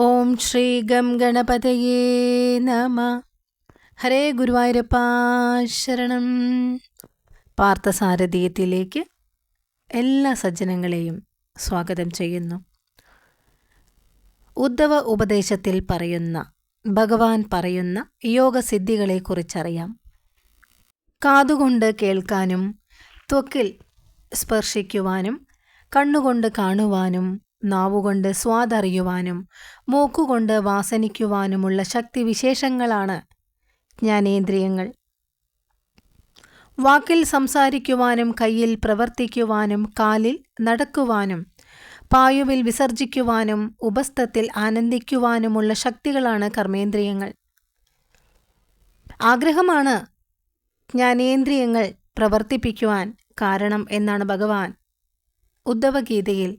ഓം Shri gum ഗണപതയേ നമ. ഹരേ ഗുരുവായൂരപ്പ ശരണം. പാർത്ഥസാരഥീയത്തിലേക്ക് എല്ലാ സജ്ജനങ്ങളെയും സ്വാഗതം ചെയ്യുന്നു. ഉദ്ധവ ഉപദേശത്തിൽ ഭഗവാൻ പറയുന്ന യോഗസിദ്ധികളെക്കുറിച്ചറിയാം. കാതുകൊണ്ട് കേൾക്കാനും ത്വക്കിൽ സ്പർശിക്കുവാനും കണ്ണുകൊണ്ട് കാണുവാനും നാവുകൊണ്ട് സ്വാദറിയുവാനും മൂക്കുകൊണ്ട് വാസനിക്കുവാനുമുള്ള ശക്തിവിശേഷങ്ങളാണ് ജ്ഞാനേന്ദ്രിയങ്ങൾ. വാക്കിൽ സംസാരിക്കുവാനും കയ്യിൽ പ്രവർത്തിക്കുവാനും കാലിൽ നടക്കുവാനും പായുവിൽ വിസർജിക്കുവാനും ഉപസ്ഥത്തിൽ ആനന്ദിക്കുവാനുമുള്ള ശക്തികളാണ് കർമ്മേന്ദ്രിയങ്ങൾ. ആഗ്രഹമാണ് ജ്ഞാനേന്ദ്രിയങ്ങൾ പ്രവർത്തിപ്പിക്കുവാൻ കാരണം എന്നാണ് ഭഗവാൻ ഉദ്ധവഗീതയിൽ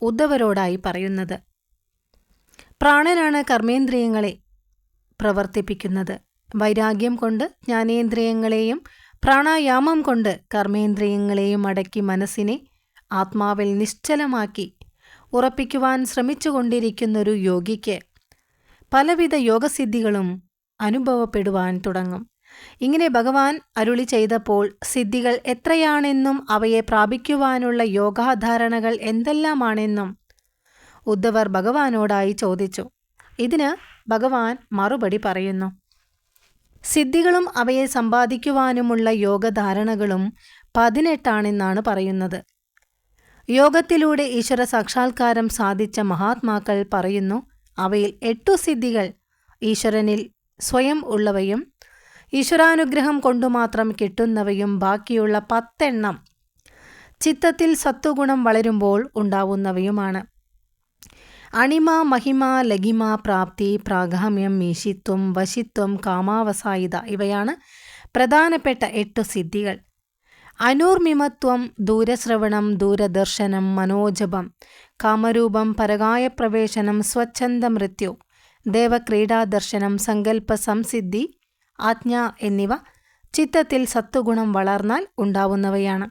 ഉദ്ധവരോടായി പറയുന്നത്. പ്രാണനാണ് കർമ്മേന്ദ്രിയങ്ങളെ പ്രവർത്തിപ്പിക്കുന്നത്. വൈരാഗ്യം കൊണ്ട് ജ്ഞാനേന്ദ്രിയങ്ങളെയും പ്രാണായാമം കൊണ്ട് കർമ്മേന്ദ്രിയങ്ങളെയും അടക്കി മനസ്സിനെ ആത്മാവിൽ നിശ്ചലമാക്കി ഉറപ്പിക്കുവാൻ ശ്രമിച്ചുകൊണ്ടിരിക്കുന്നൊരു യോഗിക്ക് പലവിധ യോഗസിദ്ധികളും അനുഭവപ്പെടുവാൻ തുടങ്ങും. ഇങ്ങനെ ഭഗവാൻ അരുളി ചെയ്തപ്പോൾ സിദ്ധികൾ എത്രയാണെന്നും അവയെ പ്രാപിക്കുവാനുള്ള യോഗാധാരണകൾ എന്തെല്ലാമാണെന്നും ഉദ്ധവർ ഭഗവാനോടായി ചോദിച്ചു. ഇതിന് ഭഗവാൻ മറുപടി പറയുന്നു. സിദ്ധികളും അവയെ സമ്പാദിക്കുവാനുമുള്ള യോഗധാരണകളും 18 പറയുന്നത്. യോഗത്തിലൂടെ ഈശ്വര സാക്ഷാത്കാരം സാധിച്ച മഹാത്മാക്കൾ പറയുന്നു, അവയിൽ 8 സിദ്ധികൾ ഈശ്വരനിൽ സ്വയം ഉള്ളവയും ഈശ്വരാനുഗ്രഹം കൊണ്ടുമാത്രം കിട്ടുന്നവയും ബാക്കിയുള്ള 10 ചിത്തത്തിൽ സത്വഗുണം വളരുമ്പോൾ ഉണ്ടാവുന്നവയുമാണ്. അണിമ, മഹിമ, ലഘിമ, പ്രാപ്തി, പ്രാഗാമ്യം, മീശിത്വം, വശിത്വം, കാമാവസായിത ഇവയാണ് പ്രധാനപ്പെട്ട 8 സിദ്ധികൾ. അനൂർമിമത്വം, ദൂരശ്രവണം, ദൂരദർശനം, മനോജപം, കാമരൂപം, പരകായപ്രവേശനം, സ്വച്ഛന്ദ മൃത്യു, ദേവക്രീഡാദർശനം, സങ്കല്പ സംസിദ്ധി, ആജ്ഞ എന്നിവ ചിത്തത്തിൽ സത്വഗുണം വളർന്നാൽ ഉണ്ടാവുന്നവയാണ്.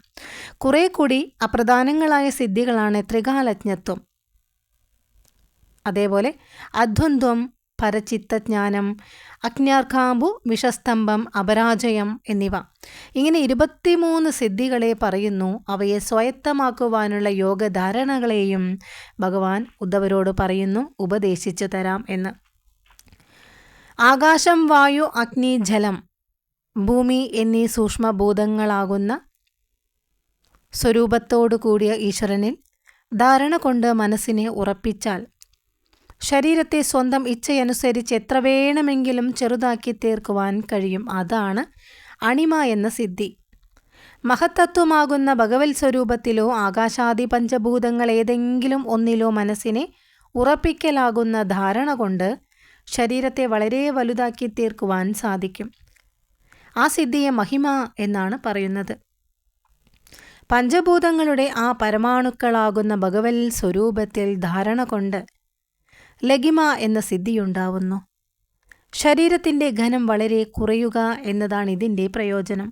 കുറെ കൂടി അപ്രധാനങ്ങളായ സിദ്ധികളാണ് ത്രികാലജ്ഞത്വം, അതേപോലെ അദ്വന്ദ്വം, പരചിത്തജ്ഞാനം, അജ്ഞാർക്കാമ്പു, വിഷസ്തംഭം, അപരാജയം എന്നിവ. ഇങ്ങനെ 23 സിദ്ധികളെ പറയുന്നു. അവയെ സ്വായത്തമാക്കുവാനുള്ള യോഗധാരണകളെയും ഭഗവാൻ ഉദ്ധവരോട് പറയുന്നു, ഉപദേശിച്ചു തരാം എന്ന്. ആകാശം, വായു, അഗ്നി, ജലം, ഭൂമി എന്നീ സൂക്ഷ്മഭൂതങ്ങളാകുന്ന സ്വരൂപത്തോടു കൂടിയ ഈശ്വരനിൽ ധാരണ കൊണ്ട് മനസ്സിനെ ഉറപ്പിച്ചാൽ ശരീരത്തെ സ്വന്തം ഇച്ഛയനുസരിച്ച് എത്ര വേണമെങ്കിലും ചെറുതാക്കി തീർക്കുവാൻ കഴിയും. അതാണ് അണിമ എന്ന സിദ്ധി. മഹത്തത്വമാകുന്ന ഭഗവത് സ്വരൂപത്തിലോ ആകാശാദി പഞ്ചഭൂതങ്ങൾ ഏതെങ്കിലും ഒന്നിലോ മനസ്സിനെ ഉറപ്പിക്കലാകുന്ന ധാരണ കൊണ്ട് ശരീരത്തെ വളരെ വലുതാക്കി തീർക്കുവാൻ സാധിക്കും. ആ സിദ്ധിയെ മഹിമ എന്നാണ് പറയുന്നത്. പഞ്ചഭൂതങ്ങളുടെ ആ പരമാണുക്കളാകുന്ന ഭഗവത് സ്വരൂപത്തിൽ ധാരണ കൊണ്ട് ലഘിമ എന്ന സിദ്ധിയുണ്ടാവുന്നു. ശരീരത്തിൻ്റെ ഘനം വളരെ കുറയുക എന്നതാണ് ഇതിൻ്റെ പ്രയോജനം.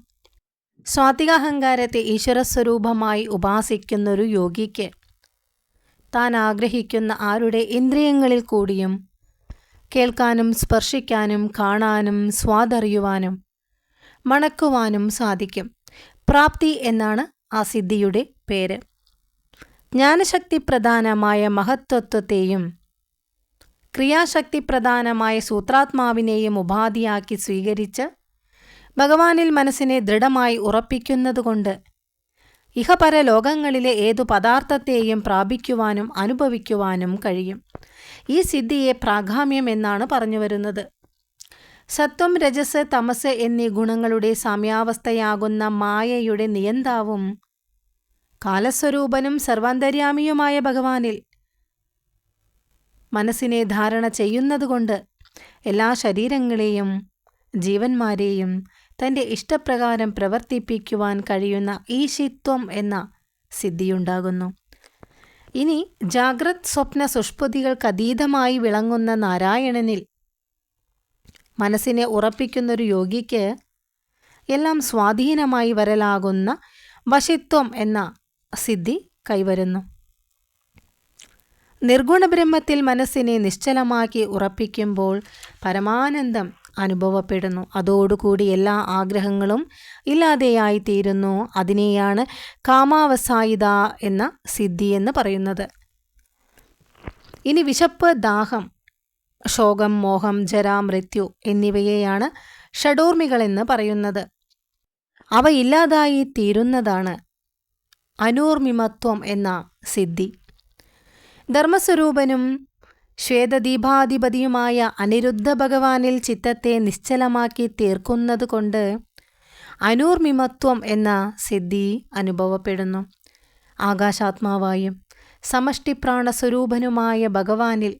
സ്വാത്വികാഹങ്കാരത്തെ ഈശ്വരസ്വരൂപമായി ഉപാസിക്കുന്നൊരു യോഗിക്ക് താൻ ആഗ്രഹിക്കുന്ന ആരുടെ ഇന്ദ്രിയങ്ങളിൽ കൂടിയും കേൾക്കാനും സ്പർശിക്കാനും കാണാനും സ്വാദറിയുവാനും മണക്കുവാനും സാധിക്കും. പ്രാപ്തി എന്നാണ് ആ സിദ്ധിയുടെ പേര്. ജ്ഞാനശക്തി പ്രധാനമായ മഹത്വത്വത്തെയും ക്രിയാശക്തി പ്രധാനമായ സൂത്രാത്മാവിനെയും ഉപാധിയാക്കി സ്വീകരിച്ച് ഭഗവാനിൽ മനസ്സിനെ ദൃഢമായി ഉറപ്പിക്കുന്നതുകൊണ്ട് ഇഹപര ലോകങ്ങളിലെ ഏതു പദാർത്ഥത്തെയും പ്രാപിക്കുവാനും അനുഭവിക്കുവാനും കഴിയും. ഈ സിദ്ധിയെ പ്രാഗാമ്യം എന്നാണ് പറഞ്ഞു വരുന്നത്. സത്വം, രജസ്, തമസ് എന്നീ ഗുണങ്ങളുടെ സാമ്യാവസ്ഥയാകുന്ന മായയുടെ നിയന്താവും കാലസ്വരൂപനും സർവാന്തര്യാമിയുമായ ഭഗവാനിൽ മനസ്സിനെ ധാരണ ചെയ്യുന്നതുകൊണ്ട് എല്ലാ ശരീരങ്ങളെയും ജീവന്മാരെയും തൻ്റെ ഇഷ്ടപ്രകാരം പ്രവർത്തിപ്പിക്കുവാൻ കഴിയുന്ന ഈശിത്വം എന്ന സിദ്ധിയുണ്ടാകുന്നു. ഇനി ജാഗ്രത്, സ്വപ്ന, സുഷ്പുതികൾക്കതീതമായി വിളങ്ങുന്ന നാരായണനിൽ മനസ്സിനെ ഉറപ്പിക്കുന്നൊരു യോഗിക്ക് എല്ലാം സ്വാധീനമായി വരലാകുന്ന വശിത്വം എന്ന സിദ്ധി കൈവരുന്നു. നിർഗുണബ്രഹ്മത്തിൽ മനസ്സിനെ നിശ്ചലമാക്കി ഉറപ്പിക്കുമ്പോൾ പരമാനന്ദം അനുഭവപ്പെടുന്നു. അതോടുകൂടി എല്ലാ ആഗ്രഹങ്ങളും ഇല്ലാതെയായിത്തീരുന്നു. അതിനെയാണ് കാമാവസായിത എന്ന സിദ്ധി എന്ന് പറയുന്നത്. ഇനി വിശപ്പ്, ദാഹം, ശോകം, മോഹം, ജര, മൃത്യു എന്നിവയെയാണ് ഷഡോർമികളെന്ന് പറയുന്നത്. അവ ഇല്ലാതായി തീരുന്നതാണ് അനൂർമിമത്വം എന്ന സിദ്ധി. ധർമ്മസ്വരൂപനും ശ്വേതദീപാധിപതിയുമായ അനിരുദ്ധ ഭഗവാനിൽ ചിത്തത്തെ നിശ്ചലമാക്കി തീർക്കുന്നത് കൊണ്ട് അനൂർമിമത്വം എന്ന സിദ്ധി അനുഭവപ്പെടുന്നു. ആകാശാത്മാവായും സമഷ്ടിപ്രാണസ്വരൂപനുമായ ഭഗവാനിൽ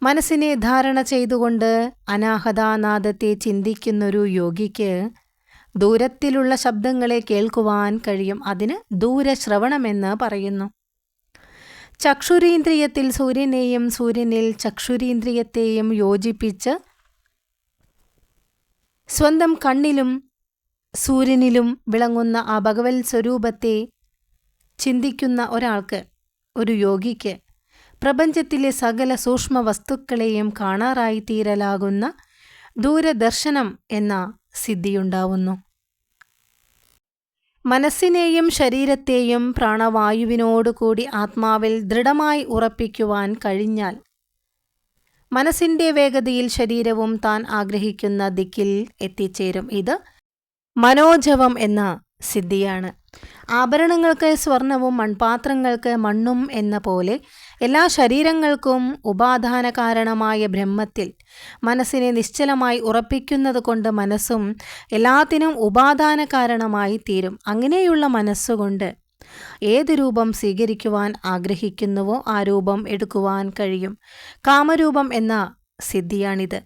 മനസ്സിനെ ധാരണ ചെയ്തുകൊണ്ട് അനാഹതാനാദത്തെ ചിന്തിക്കുന്നൊരു യോഗിക്ക് ദൂരത്തിലുള്ള ശബ്ദങ്ങളെ കേൾക്കുവാൻ കഴിയും. അതിന് ദൂരശ്രവണമെന്ന് പറയുന്നു. ചക്ഷുരീന്ദ്രിയത്തിൽ സൂര്യനെയും സൂര്യനിൽ ചക്ഷുരീന്ദ്രിയത്തെയും യോജിപ്പിച്ച് സ്വന്തം കണ്ണിലും സൂര്യനിലും വിളങ്ങുന്ന ആ ഭഗവത് സ്വരൂപത്തെ ചിന്തിക്കുന്ന ഒരാൾക്ക്, ഒരു യോഗിക്ക്, പ്രപഞ്ചത്തിലെ സകല സൂക്ഷ്മ വസ്തുക്കളെയും കാണാറായിത്തീരലാകുന്ന ദൂരദർശനം എന്ന സിദ്ധിയുണ്ടാവുന്നു. മനസ്സിനെയും ശരീരത്തെയും പ്രാണവായുവിനോടുകൂടി ആത്മാവിൽ ദൃഢമായി ഉറപ്പിക്കുവാൻ കഴിഞ്ഞാൽ മനസ്സിൻ്റെ വേഗതയിൽ ശരീരവും താൻ ആഗ്രഹിക്കുന്ന ദിക്കിൽ എത്തിച്ചേരും. ഇത് മനോജവം എന്ന സിദ്ധിയാണ്. ആഭരണങ്ങൾക്ക് സ്വർണവും മൺപാത്രങ്ങൾക്ക് മണ്ണും എന്ന പോലെ എല്ലാ ശരീരങ്ങൾക്കും ഉപാദാന കാരണമായ ബ്രഹ്മത്തിൽ മനസ്സിനെ നിശ്ചലമായി ഉറപ്പിക്കുന്നത് കൊണ്ട് മനസ്സും എല്ലാത്തിനും ഉപാദാന കാരണമായി തീരും. അങ്ങനെയുള്ള മനസ്സുകൊണ്ട് ഏത് രൂപം സ്വീകരിക്കുവാൻ ആഗ്രഹിക്കുന്നുവോ ആ രൂപം എടുക്കുവാൻ കഴിയും. കാമരൂപം എന്ന സിദ്ധിയാണിത്.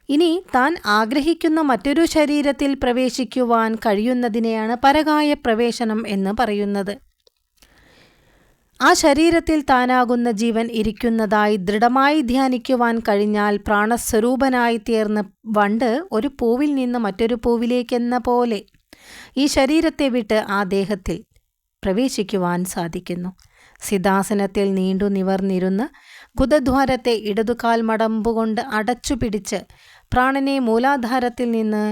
ഇനി താൻ ആഗ്രഹിക്കുന്ന മറ്റൊരു ശരീരത്തിൽ പ്രവേശിക്കുവാൻ കഴിയുന്നതിനെയാണ് പരകായ പ്രവേശനം എന്ന് പറയുന്നത്. ആ ശരീരത്തിൽ താനാകുന്ന ജീവൻ ഇരിക്കുന്നതായി ദൃഢമായി ധ്യാനിക്കുവാൻ കഴിഞ്ഞാൽ പ്രാണസ്വരൂപനായി തീർന്ന വണ്ട് ഒരു പൂവിൽ നിന്ന് മറ്റൊരു പൂവിലേക്കെന്ന പോലെ ഈ ശരീരത്തെ വിട്ട് ആ ദേഹത്തിൽ പ്രവേശിക്കുവാൻ സാധിക്കുന്നു. സിദ്ധാസനത്തിൽ നീണ്ടു നിവർന്നിരുന്ന് ഗുദദ്വാരത്തെ ഇടതുകാൽ മടമ്പുകൊണ്ട് അടച്ചുപിടിച്ച് പ്രാണനെ മൂലാധാരത്തിൽ നിന്ന്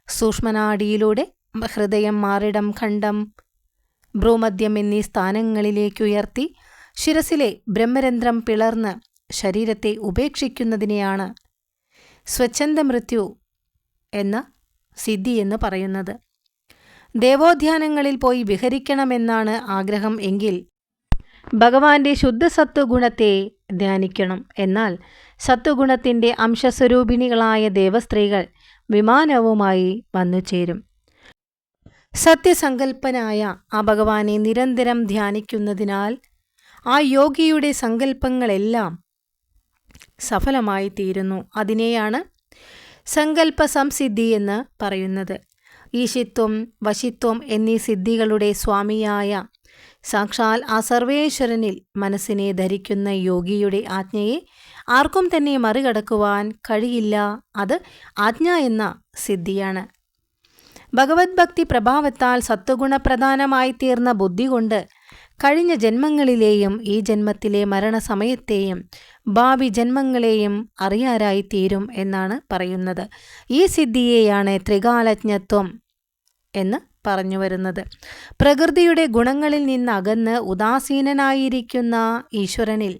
സൂക്ഷ്മനാഡിയിലൂടെ ഹൃദയം, മാറിടം, ഖണ്ഡം, ഭ്രൂമധ്യം എന്നീ സ്ഥാനങ്ങളിലേക്കുയർത്തി ശിരസിലെ ബ്രഹ്മരന്ധ്രം പിളർന്ന് ശരീരത്തെ ഉപേക്ഷിക്കുന്നതിനെയാണ് സ്വച്ഛന്ദ മൃത്യു എന്ന സിദ്ധി എന്ന് പറയുന്നത്. ദേവോദ്യാനങ്ങളിൽ പോയി വിഹരിക്കണമെന്നാണ് ആഗ്രഹം എങ്കിൽ ഭഗവാന്റെ ശുദ്ധ സത്വഗുണത്തെ ധ്യാനിക്കണം. എന്നാൽ സത്വഗുണത്തിൻ്റെ അംശസ്വരൂപിണികളായ ദേവസ്ത്രീകൾ വിമാനവുമായി വന്നുചേരും. സത്യസങ്കല്പനായ ആ ഭഗവാനെ നിരന്തരം ധ്യാനിക്കുന്നതിനാൽ ആ യോഗിയുടെ സങ്കല്പങ്ങളെല്ലാം സഫലമായി തീരുന്നു. അതിനെയാണ് സങ്കല്പ സംസിദ്ധി എന്ന് പറയുന്നത്. ഈശിത്വം, വശിത്വം എന്നീ സിദ്ധികളുടെ സ്വാമിയായ സാക്ഷാൽ ആ സർവേശ്വരനിൽ മനസ്സിനെ ധരിക്കുന്ന യോഗിയുടെ ആജ്ഞയെ ആർക്കും തന്നെ മറികടക്കുവാൻ കഴിയില്ല. അത് ആജ്ഞ എന്ന സിദ്ധിയാണ്. ഭഗവത് ഭക്തി പ്രഭാവത്താൽ സത്വഗുണപ്രധാനമായി തീർന്ന ബുദ്ധി കൊണ്ട് കഴിഞ്ഞ ജന്മങ്ങളിലെയും ഈ ജന്മത്തിലെ മരണസമയത്തെയും ഭാവി ജന്മങ്ങളെയും അറിയാരായി തീരും എന്നാണ് പറയുന്നത്. ഈ സിദ്ധിയെയാണ് ത്രികാലജ്ഞത്വം എന്ന് പറഞ്ഞു വരുന്നത്. പ്രകൃതിയുടെ ഗുണങ്ങളിൽ നിന്ന് അകന്ന് ഉദാസീനനായിരിക്കുന്ന ഈശ്വരനിൽ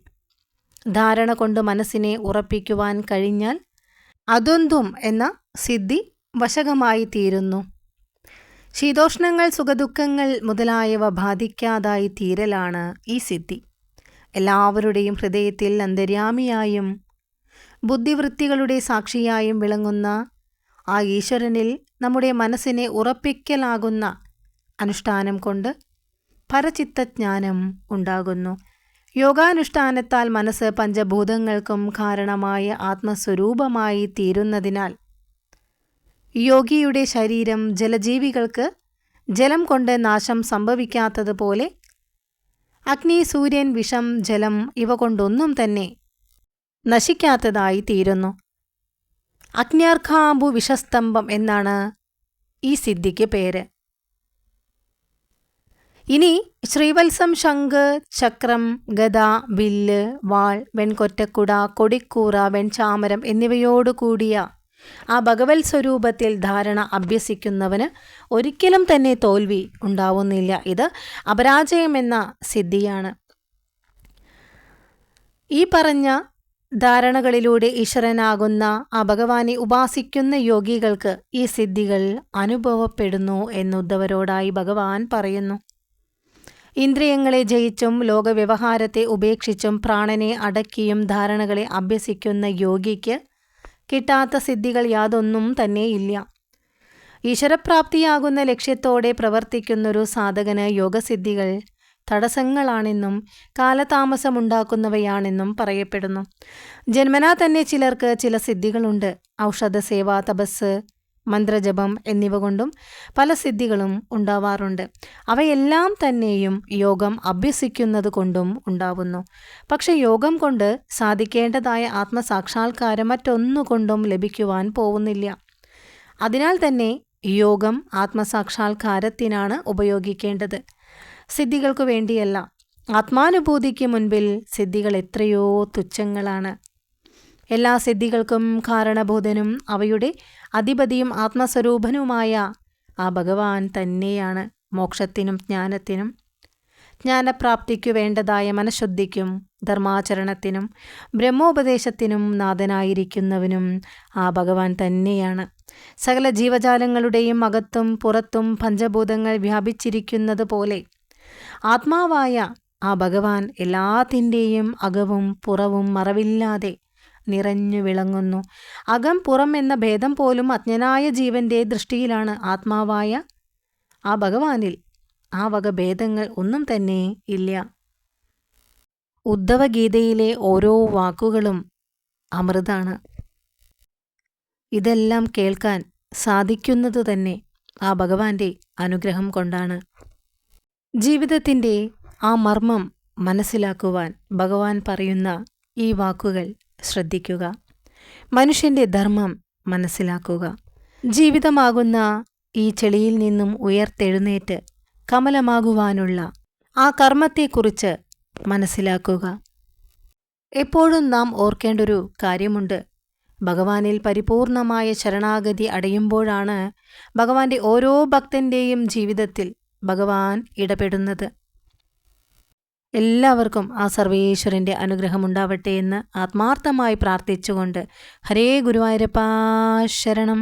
ധാരണ കൊണ്ട് മനസ്സിനെ ഉറപ്പിക്കുവാൻ കഴിഞ്ഞാൽ അദ്വന്ദ്വം എന്ന സിദ്ധി വശകമായി തീരുന്നു. ശീതോഷ്ണങ്ങൾ, സുഖദുഃഖങ്ങൾ മുതലായവ ബാധിക്കാതായി തീരലാണ് ഈ സിദ്ധി. എല്ലാവരുടെയും ഹൃദയത്തിൽ അന്തര്യാമിയായും ബുദ്ധിവൃത്തികളുടെ സാക്ഷിയായും വിളങ്ങുന്ന ആ ഈശ്വരനിൽ നമ്മുടെ മനസ്സിനെ ഉറപ്പിക്കലാകുന്ന അനുഷ്ഠാനം കൊണ്ട് പരചിത്തജ്ഞാനം ഉണ്ടാകുന്നു. യോഗാനുഷ്ഠാനത്താൽ മനസ്സ് പഞ്ചഭൂതങ്ങൾക്കും കാരണമായ ആത്മസ്വരൂപമായി തീരുന്നതിനാൽ യോഗിയുടെ ശരീരം ജലജീവികൾക്ക് ജലം കൊണ്ട് നാശം സംഭവിക്കാത്തതുപോലെ അഗ്നി, സൂര്യൻ, വിഷം, ജലം ഇവ കൊണ്ടൊന്നും തന്നെ നശിക്കാത്തതായി തീരുന്നു. അഗ്ന്യാർക്കാംബു വിഷസ്തംഭം എന്നാണ് ഈ സിദ്ധിക്ക് പേര്. ഇനി ശ്രീവത്സം, ശംഖ്, ചക്രം, ഗദ, വില്ല്, വാൾ, വെൺകൊറ്റക്കുട, കൊടിക്കൂറ, വെൺചാമരം എന്നിവയോടുകൂടിയ ആ ഭഗവത് സ്വരൂപത്തിൽ ധാരണ അഭ്യസിക്കുന്നവന് ഒരിക്കലും തന്നെ തോൽവി ഉണ്ടാവുന്നില്ല. ഇത് അപരാജയമെന്ന സിദ്ധിയാണ്. ഈ പറഞ്ഞ ധാരണകളിലൂടെ ഈശ്വരനാകുന്ന ആ ഭഗവാനെ ഉപാസിക്കുന്ന യോഗികൾക്ക് ഈ സിദ്ധികൾ അനുഭവപ്പെടുന്നു എന്ന് ഉദ്ധവരോടായി ഭഗവാൻ പറയുന്നു. ഇന്ദ്രിയങ്ങളെ ജയിച്ചും ലോകവ്യവഹാരത്തെ ഉപേക്ഷിച്ചും പ്രാണനെ അടക്കിയും ധാരണകളെ അഭ്യസിക്കുന്ന യോഗിക്ക് കിട്ടാത്ത സിദ്ധികൾ യാതൊന്നും തന്നെ ഇല്ല. ഈശ്വരപ്രാപ്തിയാകുന്ന ലക്ഷ്യത്തോടെ പ്രവർത്തിക്കുന്നൊരു സാധകന് യോഗസിദ്ധികൾ തടസ്സങ്ങളാണെന്നും കാലതാമസമുണ്ടാക്കുന്നവയാണെന്നും പറയപ്പെടുന്നു. ജന്മനാ തന്നെ ചിലർക്ക് ചില സിദ്ധികളുണ്ട്. ഔഷധസേവ, തപസ്, മന്ത്രജപം എന്നിവ കൊണ്ടും പല സിദ്ധികളും ഉണ്ടാവാറുണ്ട്. അവയെല്ലാം തന്നെയും യോഗം അഭ്യസിക്കുന്നത് കൊണ്ടും ഉണ്ടാവുന്നു. പക്ഷെ യോഗം കൊണ്ട് സാധിക്കേണ്ടതായ ആത്മസാക്ഷാത്കാരം മറ്റൊന്നുകൊണ്ടും ലഭിക്കുവാൻ പോവുന്നില്ല. അതിനാൽ തന്നെ യോഗം ആത്മസാക്ഷാത്കാരത്തിനാണ് ഉപയോഗിക്കേണ്ടത്, സിദ്ധികൾക്കു വേണ്ടിയല്ല. ആത്മാനുഭൂതിക്ക് മുൻപിൽ സിദ്ധികൾ എത്രയോ തുച്ഛങ്ങളാണ്. എല്ലാ സിദ്ധികൾക്കും കാരണഭൂതനും അവയുടെ അധിപതിയും ആത്മസ്വരൂപനുമായ ആ ഭഗവാൻ തന്നെയാണ്. മോക്ഷത്തിനും ജ്ഞാനത്തിനും ജ്ഞാനപ്രാപ്തിക്കു വേണ്ടതായ മനഃശുദ്ധിക്കും ധർമാചരണത്തിനും ബ്രഹ്മോപദേശത്തിനും നാഥനായിരിക്കുന്നവനും ആ ഭഗവാൻ തന്നെയാണ്. സകല ജീവജാലങ്ങളുടെയും അകത്തും പുറത്തും പഞ്ചഭൂതങ്ങൾ വ്യാപിച്ചിരിക്കുന്നത് പോലെ ആത്മാവായ ആ ഭഗവാൻ എല്ലാത്തിൻ്റെയും അകവും പുറവും മറവില്ലാതെ നിറഞ്ഞു വിളങ്ങുന്നു. അകം പുറം എന്ന ഭേദം പോലും അജ്ഞനായ ജീവന്റെ ദൃഷ്ടിയിലാണ്. ആത്മാവായ ആ ഭഗവാനിൽ ആ വക ഭേദങ്ങൾ ഒന്നും തന്നെ ഇല്ല. ഉദ്ധവഗീതയിലെ ഓരോ വാക്കുകളും അമൃതാണ്. ഇതെല്ലാം കേൾക്കാൻ സാധിക്കുന്നത് തന്നെ ആ ഭഗവാന്റെ അനുഗ്രഹം കൊണ്ടാണ്. ജീവിതത്തിൻ്റെ ആ മർമ്മം മനസ്സിലാക്കുവാൻ ഭഗവാൻ പറയുന്ന ഈ വാക്കുകൾ ശ്രദ്ധിക്കുക. മനുഷ്യൻ്റെ ധർമ്മം മനസ്സിലാക്കുക. ജീവിതമാകുന്ന ഈ ചെളിയിൽ നിന്നും ഉയർത്തെഴുന്നേറ്റ് കമലമാകുവാനുള്ള ആ കർമ്മത്തെക്കുറിച്ച് മനസ്സിലാക്കുക. എപ്പോഴും നാം ഓർക്കേണ്ടൊരു കാര്യമുണ്ട്. ഭഗവാനിൽ പരിപൂർണമായ ശരണാഗതി അടയുമ്പോഴാണ് ഭഗവാന്റെ ഓരോ ഭക്തൻ്റെയും ജീവിതത്തിൽ ഭഗവാൻ ഇടപെടുന്നത്. എല്ലാവർക്കും ആ സർവേശ്വരൻ്റെ അനുഗ്രഹമുണ്ടാവട്ടെ എന്ന് ആത്മാർത്ഥമായി പ്രാർത്ഥിച്ചുകൊണ്ട് ഹരേ ഗുരുവായൂരപ്പാ ശരണം.